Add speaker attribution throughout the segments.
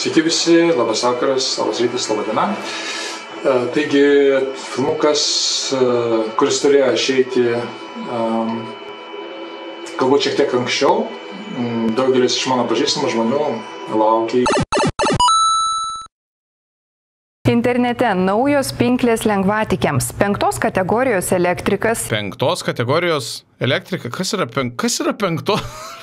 Speaker 1: Sveiki visi, labas vakaras, labas rytas, laba diena. Taigi, filmukas, kuris turėjo išeiti galbūt šiek tiek anksčiau, daugelis iš mano pažįstamų žmonių laukia.
Speaker 2: Internete naujos pinklės lengvatikiams. 5 kategorijos elektrikas.
Speaker 3: 5 kategorijos elektrika? Kas yra 5?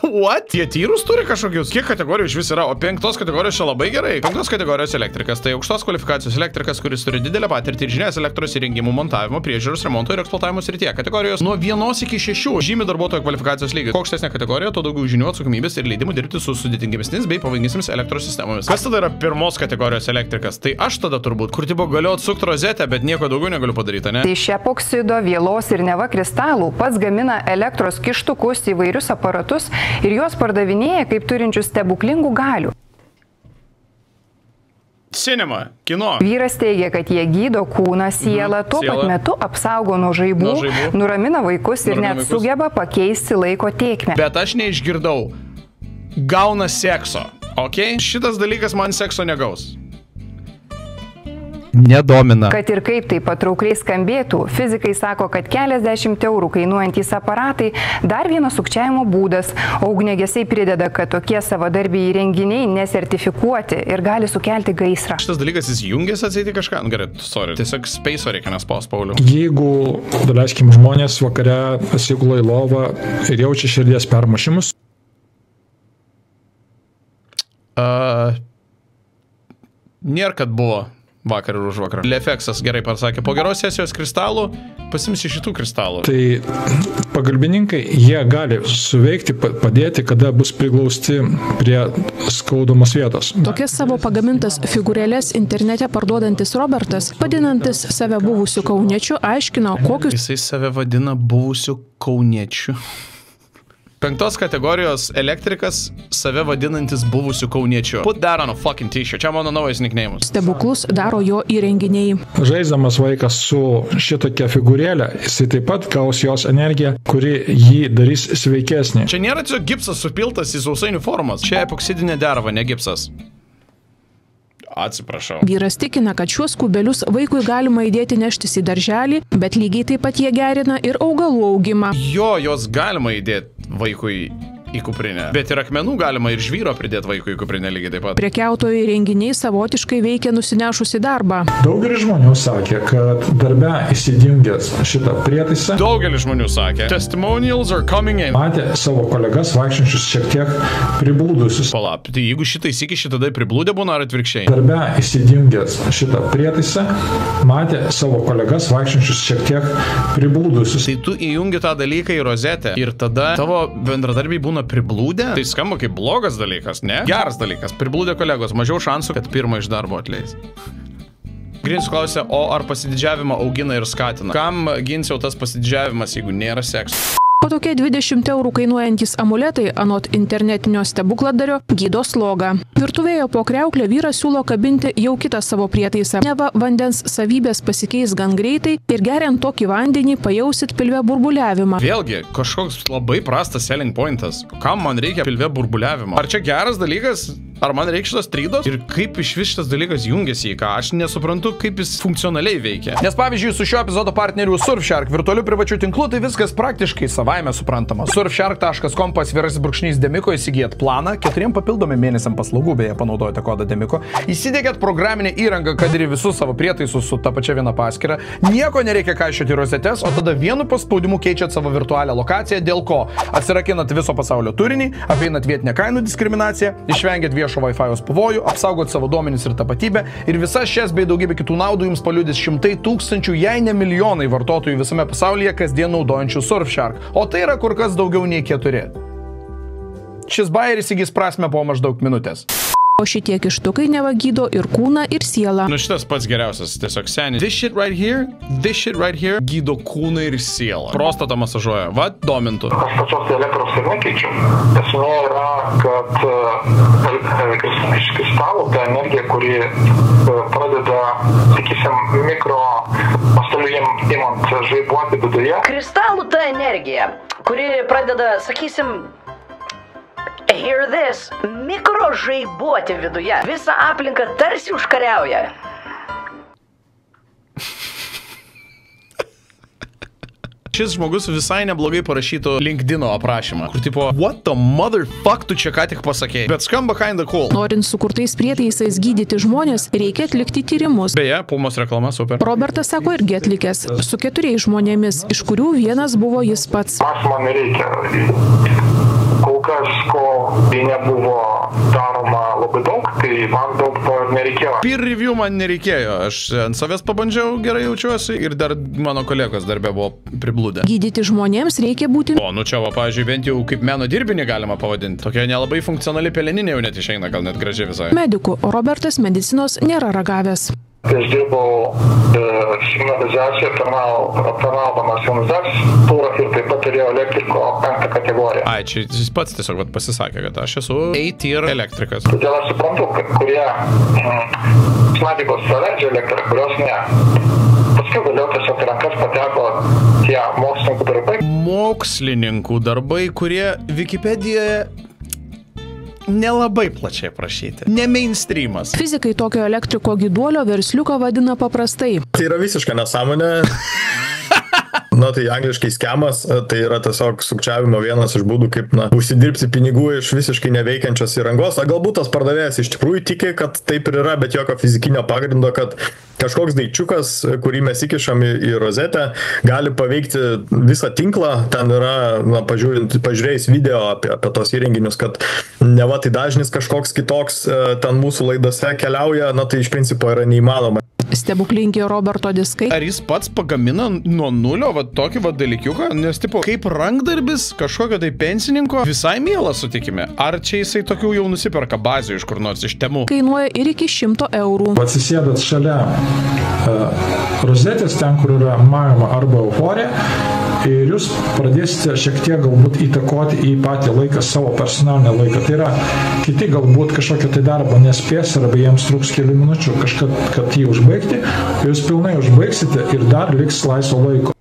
Speaker 3: What? Jie tyrus turi kažkokius? Kiek kategorijų iš vis yra? O 5 kategorijos čia labai gerai. 5 kategorijos elektrikas tai aukštos kvalifikacijos elektrikas, kuris turi didelę patirtį ir žinias elektros įrengimų montavimo, priežiūros, remonto ir eksploatavimo srityje. Kategorijos nuo 1 iki 6 žymi darbuotojo kvalifikacijos lygį. Kuo aukštesnė kategorija, tuo daugiau žinių, atsakomybės ir leidimų dirbti su sudėtingesnėmis bei pavojingesnėmis elektros sistemomis. Kas tada yra 1 kategorijos elektrikas? Tai aš tada turbūt, kur tipo galiu atsukti rozetę, bet nieko daugiau negaliu padaryti, ne?
Speaker 2: Iš epoksido, vielos ir neva kristalų pats gamina elektros kištukus, įvairius aparatus ir juos pardavinėja kaip turinčius stebuklingų galių.
Speaker 3: Cinema, kino.
Speaker 2: Vyras teigia, kad jie gydo kūną, sielą, tuo pat metu apsaugo nuo žaibų, nuramina vaikus ir net sugeba pakeisti laiko tėkmę.
Speaker 3: Bet aš neišgirdau. Gauna sekso, ok? Šitas dalykas man sekso negaus. Nedomina.
Speaker 2: Kad ir kaip tai patraukliai skambėtų, fizikai sako, kad keliasdešimt eurų kainuojantys aparatai dar vienas sukčiavimo būdas, o ugniagesiai prideda, kad tokie savadarbiai įrenginiai nesertifikuoti ir gali sukelti gaisrą.
Speaker 3: Šitas dalykas jis jungiasi atsėti kažką? Gerai, sorry. Tiesiog space reikia nespaus, Pauliau.
Speaker 1: Jeigu, daleiskim, žmonės vakare atsigula į lovą ir jaučia širdies permušimus.
Speaker 3: Nėra, kad buvo. Vakar ir už vakarą. Lefeksas gerai pasakė, po geros sesijos kristalų pasimsi šitų kristalų.
Speaker 1: Tai pagalbininkai, jie gali suveikti, padėti, kada bus priglausti prie skaudomos vietos.
Speaker 4: Tokias savo pagamintas figūrėlės internete parduodantis Robertas, vadinantis save buvusiu kauniečiu, aiškino, kokius...
Speaker 3: Jisai save vadina buvusiu kauniečiu. 5 kategorijos elektrikas, save vadinantis buvusiu kauniečiu. Put that on a fucking t-shirt. Čia mano naujas nickname'us.
Speaker 4: Stebuklus daro jo įrenginiai.
Speaker 1: Žaisdamas vaikas su šitokia figūrėlė, jisai taip pat gaus jos energiją, kuri jį darys sveikesnį.
Speaker 3: Čia nėra tiesiog gipsas supiltas į sausainių formas. Čia epoksidinė derva, ne gipsas. Atsiprašau.
Speaker 4: Vyras tikina, kad šiuos kubelius vaikui galima įdėti neštis į darželį, bet lygiai taip pat jie gerina ir augalų augimą.
Speaker 3: Jo, jos galima įdėti vaikui į kuprinę. Bet ir akmenų galima ir žvyro pridėti vaikui į kuprinę lygiai taip pat.
Speaker 4: Prekiautojų įrenginiai savotiškai veikia nusinešus į darbą.
Speaker 1: Daugelis žmonių sakė, kad darbe įsidjungęs šitą prietaisą.
Speaker 3: Daugelis žmonių sakė. Testimonials are coming in.
Speaker 1: Matė savo kolegas vaikščiančius šiek tiek priblūdusius.
Speaker 3: Palap, tai jeigu šitą įsikį šitada priblūdė būna ar atvirkščiai?
Speaker 1: Darbe įsidjungęs šitą prietaisą, matė savo kolegas vaikščiančius šiek tiek priblūdusius.
Speaker 3: Tai tu įjungi tą dalyką į rozetę ir tada tavo bendradarbiai būna priblūdę? Tai skamba kaip blogas dalykas, ne? Geras dalykas. Priblūdę kolegos, mažiau šansų, kad pirmą iš darbo atleis. Grins klausė, o ar pasididžiavimą augina ir skatina? Kam gins jau tas pasididžiavimas, jeigu nėra sekso?
Speaker 4: O tokie 20 eurų kainuojantys amuletai, anot internetinio stebukladario, gydo slogą. Virtuvėje po kriauklę vyras siūlo kabinti jau kitą savo prietaisą. Neva vandens savybės pasikeis gan greitai ir geriant tokį vandenį pajausit pilve burbuliavimą.
Speaker 3: Vėlgi, kažkoks labai prastas selling pointas. Kam man reikia pilve burbuliavimo? Ar čia geras dalykas? Ar man reikia šitos trydos? Ir kaip iš vis šitas dalykas jungiasi į ką? Aš nesuprantu, kaip jis funkcionaliai veikia. Nes pavyzdžiui, su šio epizodo partneriu Surfshark virtualiu privačiu tinklu, tai viskas praktiškai savaime suprantama. Surfshark.com /demiko įsigijat planą, 4 papildomi mėnesiam paslaugų, beje, panaudojate kodą demiko, įsidėkit programinę įrangą, kad ir visus savo prietaisus su ta pačia viena paskyra, nieko nereikia kaišioti rozetes, o tada vienu paspaudimu keičiat savo virtualią lokaciją, dėl ko atsirakinat viso pasaulio turinį, apeinat vietinę kainų diskriminaciją, išvengiat viešo Wi-Fi'aus pavojų, apsaugot savo duomenis ir tapatybę ir visas šias bei daugybę kitų naudų jums paliudys šimtai tūkstančių, jei ne milijonai vartotojų visame pasaulyje kasdien naudojančių Surfshark, o tai yra kur kas daugiau nei 4. Šis bajeris įgis prasmę po maždaug minutės.
Speaker 4: O šitie kištukai neva gydo ir kūną, ir sielą.
Speaker 3: Nu šitas pats geriausias, tiesiog senis. This shit right here gydo kūną ir sielą. Prostatą masažuoja. Va, domintų.
Speaker 5: Aš pačios elektros ir nekeičiu. Esmė yra, kad iš kristalų ta energija, kuri pradeda, sakysim, mikro masteliu imant žaibuoti viduje.
Speaker 6: Kristalų ta energija, kuri pradeda, sakysim, hear this, mikrožaibuoti viduje. Visą aplinką tarsi užkariauja.
Speaker 3: Šis žmogus visai neblogai parašytų LinkedIn aprašymą, kur tipo, what the motherfuck tu čia ką tik pasakėjai, bet skamba kinda cool.
Speaker 4: Norint sukurtais prietaisais gydyti žmonės, reikia atlikti tyrimus.
Speaker 3: Beje, Pumos reklama super.
Speaker 4: Robertas sako irgi atlikęs su 4 žmonėmis, iš kurių vienas buvo jis pats.
Speaker 5: Man nereikia. Kol kas, ko tai nebuvo daroma labai daug, tai man daug to ir nereikėjo.
Speaker 3: Peer review man nereikėjo, aš ant savęs pabandžiau, gerai jaučiuosi ir dar mano kolegos darbė buvo priblūdę.
Speaker 4: Gydyti žmonėms reikia būti...
Speaker 3: O, nu čia va, pavyzdžiui, bent jau kaip meno dirbinį galima pavadinti. Tokia nelabai funkcionali peleninė jau net išeina, gal net gražiai visai.
Speaker 4: Medikų, o Robertas medicinos nėra ragavęs.
Speaker 5: Aš dirbau signalizaciją, aptarnaudamas signalizacijos turą ir taip pat turėjau elektriko 5 kategoriją.
Speaker 3: Ai, čia jis pats tiesiog pasisakė, kad aš esu A-tier elektrikas.
Speaker 5: Todėl aš suprantu, kad kurie medikos leidžia elektrą, kurios ne. Paskui vėliau tiesiog rankas pateko tie mokslininkų darbai.
Speaker 3: Mokslininkų darbai, kurie Wikipedijoje nelabai plačiai prašyti. Ne mainstreamas.
Speaker 4: Fizikai tokio elektriko gyduolio versliuką vadina paprastai.
Speaker 7: Tai yra visiška nesąmonė. Na, tai angliškai skemas, tai yra tiesiog sukčiavimo vienas iš būdų, kaip, užsidirbsi pinigų iš visiškai neveikiančios įrangos. A galbūt tas pardavėjas iš tikrųjų tiki, kad taip ir yra, bet jokio fizikinio pagrindo, kad kažkoks daikčiukas, kurį mes įkišam į rozetę, gali paveikti visą tinklą. Ten yra, pažiūrėjus video apie tos įrenginius, kad neva tai dažnis kažkoks kitoks ten mūsų laidose keliauja, tai iš principo yra neįmanoma.
Speaker 4: Stebuklingi Roberto diskai.
Speaker 3: Ar jis pats pagamina nuo nulio tokį dalykiuką? Nes tipo, kaip rankdarbis kažkokio tai pensininko visai mielas sutikime. Ar čia jisai tokių jau nusiperka bazijų iš kur nors iš Temu?
Speaker 4: Kainuoja ir iki 100 eurų.
Speaker 1: Atsisėdat šalia rozetės, ten kur yra magma arba euforija, ir jūs pradėsite šiek tiek galbūt įtakoti į patį laiką, savo personalinę laiką. Tai yra, kiti galbūt kažkokio tai darbo nespės arba jiems truks kelių minučių kažkad, kad jį užbaigti, jūs pilnai užbaigsite ir dar liks laisvo laiko.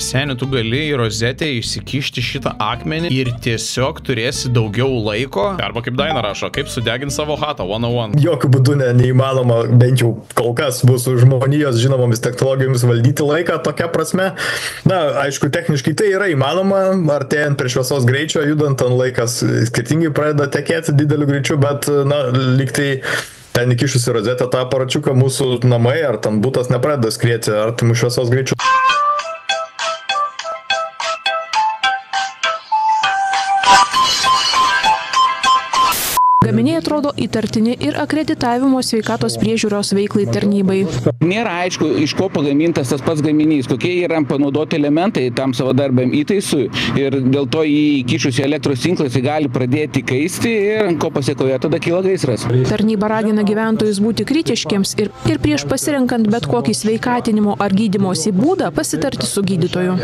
Speaker 3: Seni, tu gali į rozetę įsikišti šitą akmenį ir tiesiog turėsi daugiau laiko. Arba kaip Daina rašo, kaip sudeginti savo hatą 101.
Speaker 7: Jokių būdų neįmanoma, bent jau kol kas mūsų žmonijos žinomomis technologijomis valdyti laiką tokia prasme. Na, aišku, techniškai tai yra įmanoma, artėjant prie šviesos greičio, judant ant laikas skirtingai pradeda tekėti dideliu greičiu, bet, lyg tai ten įkišus į rozetę tą aparačiuką mūsų namai ar ten būtas nepradeda skrieti artimų šviesos greičių.
Speaker 4: Gaminiai atrodo įtartini ir akreditavimo sveikatos priežiūros veiklai tarnybai.
Speaker 8: Nėra aišku, iš ko pagamintas tas pats gaminys, kokie yra panaudoti elementai tam savadarbiam įtaisui ir dėl to jį įkišus į elektros tinklą jis gali pradėti kaisti ir ko pasiekoje tada kyla gaisras.
Speaker 4: Tarnyba ragina gyventojus būti kritiškiems ir prieš pasirenkant bet kokį sveikatinimo ar gydymosi būdą pasitarti su gydytoju.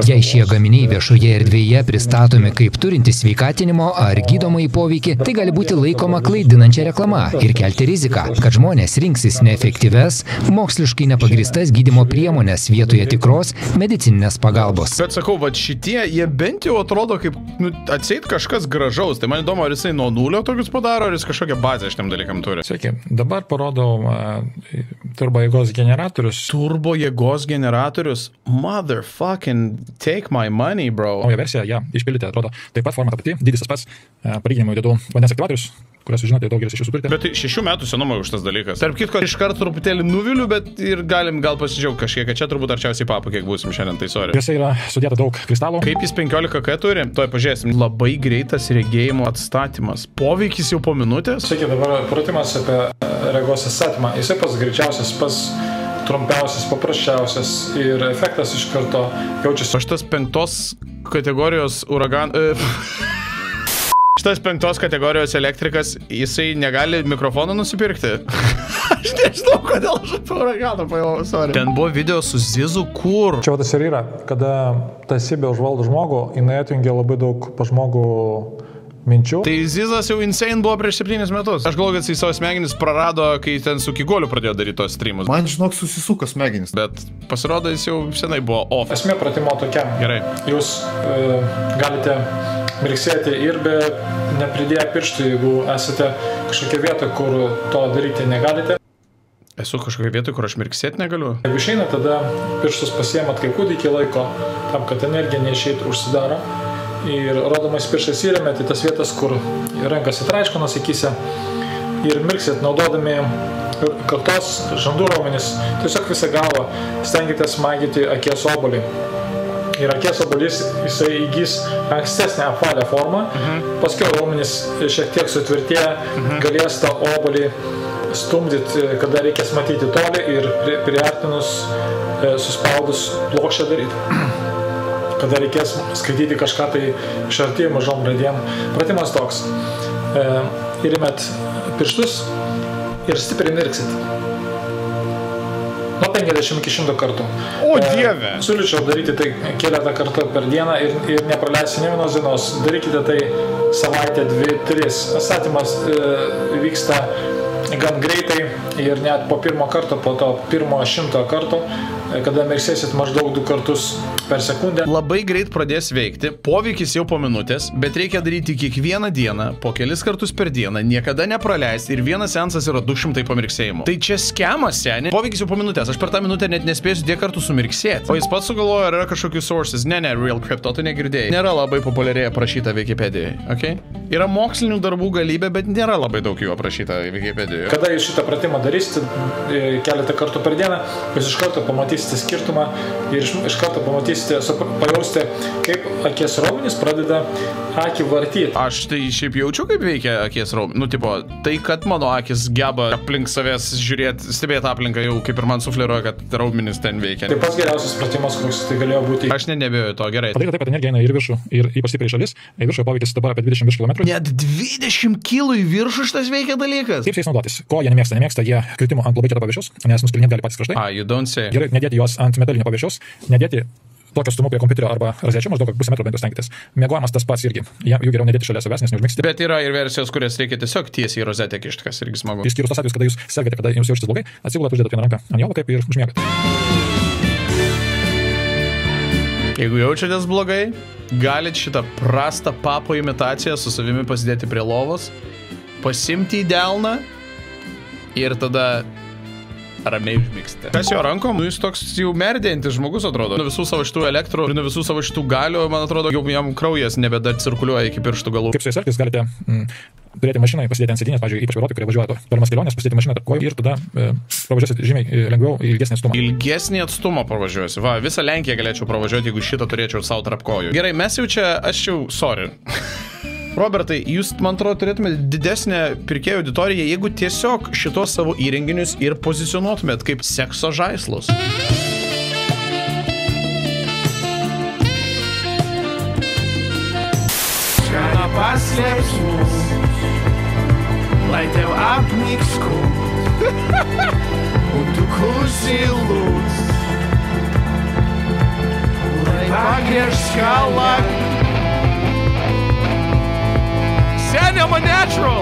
Speaker 9: Jei šie gaminiai viešoje erdvėje pristatomi kaip turintys sveikatinimo ar gydomąjį poveikį, tai gali būti laikoma klaidinančia reklama ir kelti riziką, kad žmonės rinksis neefektyves, moksliškai nepagristas gydymo priemonės vietoje tikros medicininės pagalbos.
Speaker 3: Bet sakau, šitie, jie bent jau atrodo kaip, atseit kažkas gražaus. Tai man įdomu, ar jisai nuo nulio tokius padaro, ar jis kažkokią bazę šitiem dalykam turi.
Speaker 1: Sveiki, dabar parodau turbojėgos generatorius.
Speaker 3: Turbojėgos generatorius? Motherfucking take my money, bro.
Speaker 1: Nauja versija, ją išpildyti, atrodo. Taip pat forma ta pati, dydis tas pats, palyginimui dedu vandens aktyvatorius, kurias žinote, daugelis iš jūsų turite.
Speaker 3: Bet 6 metų senumo už tas dalykas. Tarp kitko, iš karto truputėlį nuviliu, bet ir galim gal pasidžiaugti kažkiek, kad čia turbūt arčiausiai papų, kiek būsim šiandien, tai sorry.
Speaker 1: Jose yra sudėta daug kristalų.
Speaker 3: Kaip jis 15K turi? Tuoj pažiūrėsim. Labai greitas regėjimo atstatymas. Poveikis jau po minutės.
Speaker 1: Sakė, dabar pratimas apie regos atstatymą. Jisai pats greičiausias, pats trumpiausias, paprasčiausias ir efektas iš karto jaučiasi.
Speaker 3: Šitas 5 kategorijos Šitas 5 kategorijos elektrikas, jisai negali mikrofoną nusipirkti. Aš nežinau, kodėl aš apie uraganą paėmau, sorry. Ten buvo video su Zizu, kur.
Speaker 1: Čia tas ir yra, kada ta esybė užvaldo žmogų, jinai atjungia labai daug pa žmogų minčių.
Speaker 3: Tai Zizas jau insane buvo prieš 7 metus. Aš galvoju, kad jis savo smegenis prarado, kai ten su Kigoliu pradėjo daryti tos streamus.
Speaker 10: Man, žinok, susisuko smegenis.
Speaker 3: Bet pasirodo, jis jau senai buvo off.
Speaker 1: Esmė pratimo tokia.
Speaker 3: Gerai.
Speaker 1: Jūs galite mirksėti ir be nepridėję pirštų, jeigu esate kažkokia vieta, kur to daryti negalite.
Speaker 3: Esu kažkokia vieta, kur aš mirksėti negaliu.
Speaker 1: Jeigu išeina, tada pirštus pasiemat kaip kūdikį laiko, tam, kad energija neišeitų, užsidaro. Ir rodomais pirštais įrėmėt į tas vietas, kur rankas įtraiškonas akyse ir mirksėt naudodami kaktos, žandų raumenis, tiesiog visą galvą stengiatės magyti akies obuolį. Ir akies obuolys, jisai įgys ankstesnę apvalią formą, paskui raumenis šiek tiek sutvirtėję, galės tą obuolį stumdyti, kada reikės matyti toli ir priartinus, suspaudus plokščią daryti. Kada reikės skaityti kažką tai iš arti mažom raidėm. Pratimas toks. Įrėmėt pirštus ir stipriai mirksit. Nuo 50 iki 100 kartų.
Speaker 3: O Dieve!
Speaker 1: Siūlyčiau daryti tai keletą kartų per dieną ir nepraleisti ne vienos dienos. Darykite tai savaitę, 2-3. Atstatymas vyksta gan greitai ir net po pirmo karto, po to pirmo 100 karto, kada mirksėsit maždaug 2 kartus per sekundę.
Speaker 3: Labai greit pradės veikti, poveikis jau po minutės, bet reikia daryti kiekvieną dieną, po kelis kartus per dieną, niekada nepraleisti ir vienas seansas yra 200 pamirksėjimų. Tai čia skemas, seniai. Poveikis jau po minutės, aš per tą minutę net nespėsiu tiek kartų sumirksėti. O jis pats sugalvojo, ar yra kažkokius sources. Ne, Real Crypto, tu negirdėjai. Nėra labai populiariai aprašyta Wikipedijai, okay? Yra mokslinių darbų galybė, bet nėra labai daug jų aprašyta Wikipedijoje.
Speaker 1: Kada jūs šitą pratimą darysite keletą kartų per dieną, jūs iš karto pamatysite skirtumą ir iš karto pamatysite, pajausite, kaip akies raumenys pradeda akį vartyti.
Speaker 3: Aš tai šiaip jaučiu, kaip veikia akies raumenys. Nu, tipo, tai, kad mano akis geba aplink savęs žiūrėti, stebėti aplinką, jau kaip ir man sufleruoja, kad raumenys ten veikia.
Speaker 1: Tai pats geriausias pratimas, koks tai galėjo būti.
Speaker 3: Aš nebejoju to, gerai.
Speaker 1: Padaryti taip, kad energija eina ir viršų, ir ypač stipriai šalis, į viršų poveikis dabar apie 20 km.
Speaker 3: Net 20 kg į viršų šitas veikia dalykas.
Speaker 1: Kaip su jais naudotis? Ko jie nemėgsta, jie kritimo ant labai kieto paviršiaus, nes nuskilinėti gali patys kraštai.
Speaker 3: You don't say.
Speaker 1: Gerai, nedėti juos ant metalinio paviršiaus, nedėti tokio stumo prie kompiuterio arba rozečio, maždaug pusę metro bent jau stenkitės. Miegojimas tas pats irgi. Jų geriau nedėti šalia savęs, nes neužmigsite.
Speaker 3: Bet yra ir versijos, kurias reikia tiesiog tiesiai į rozetę kišti, kas irgi smagu.
Speaker 1: Išskyrus tas atvejus, kada jūs sergate, kada jums jaučiatės blogai, atsigulat, uždėdat vieną ranką ant jo, kaip ir užmiegate.
Speaker 3: Jeigu jaučiatės blogai, galit šitą prastą papo imitaciją su savimi pasidėti prie lovos, pasimti į delną ir tada ramiai užmigsite. Kas jo rankom? Nu, jis toks jau merdėjantis žmogus atrodo. Nuo visų savo šitų elektrų ir nuo visų savo šitų galių, man atrodo, jau jam kraujas nebeda cirkuliuoja iki pirštų galų.
Speaker 1: Kaip su jais elgtis, galite turėti mašiną, pasidėti ant sėdynės, pavyzdžiui, ypač vairuotojai, kurie važiuoja tolimas kelionės, pasidėti mašiną tarp kojų ir tada pravažiuosit žymiai lengviau ilgesnį atstumą.
Speaker 3: Ilgesnį atstumą pravažiuosi. Va, visą Lenkiją galėčiau pravažiuoti, jeigu šitą turėčiau savo tarp kojų. Gerai, mes jau čia, aš jau, sorry. Robertai, jūs, man atrodo, turėtumėte didesnę pirkėjų auditoriją, jeigu tiesiog šitos savo įrenginius ir pozicionuotumėt kaip sekso žaislus.
Speaker 10: Skana paslėps mus, lai tev apniks kūnas, un tu klusi lūs, lai pagriež skalą.
Speaker 3: Senior, I'm a natural!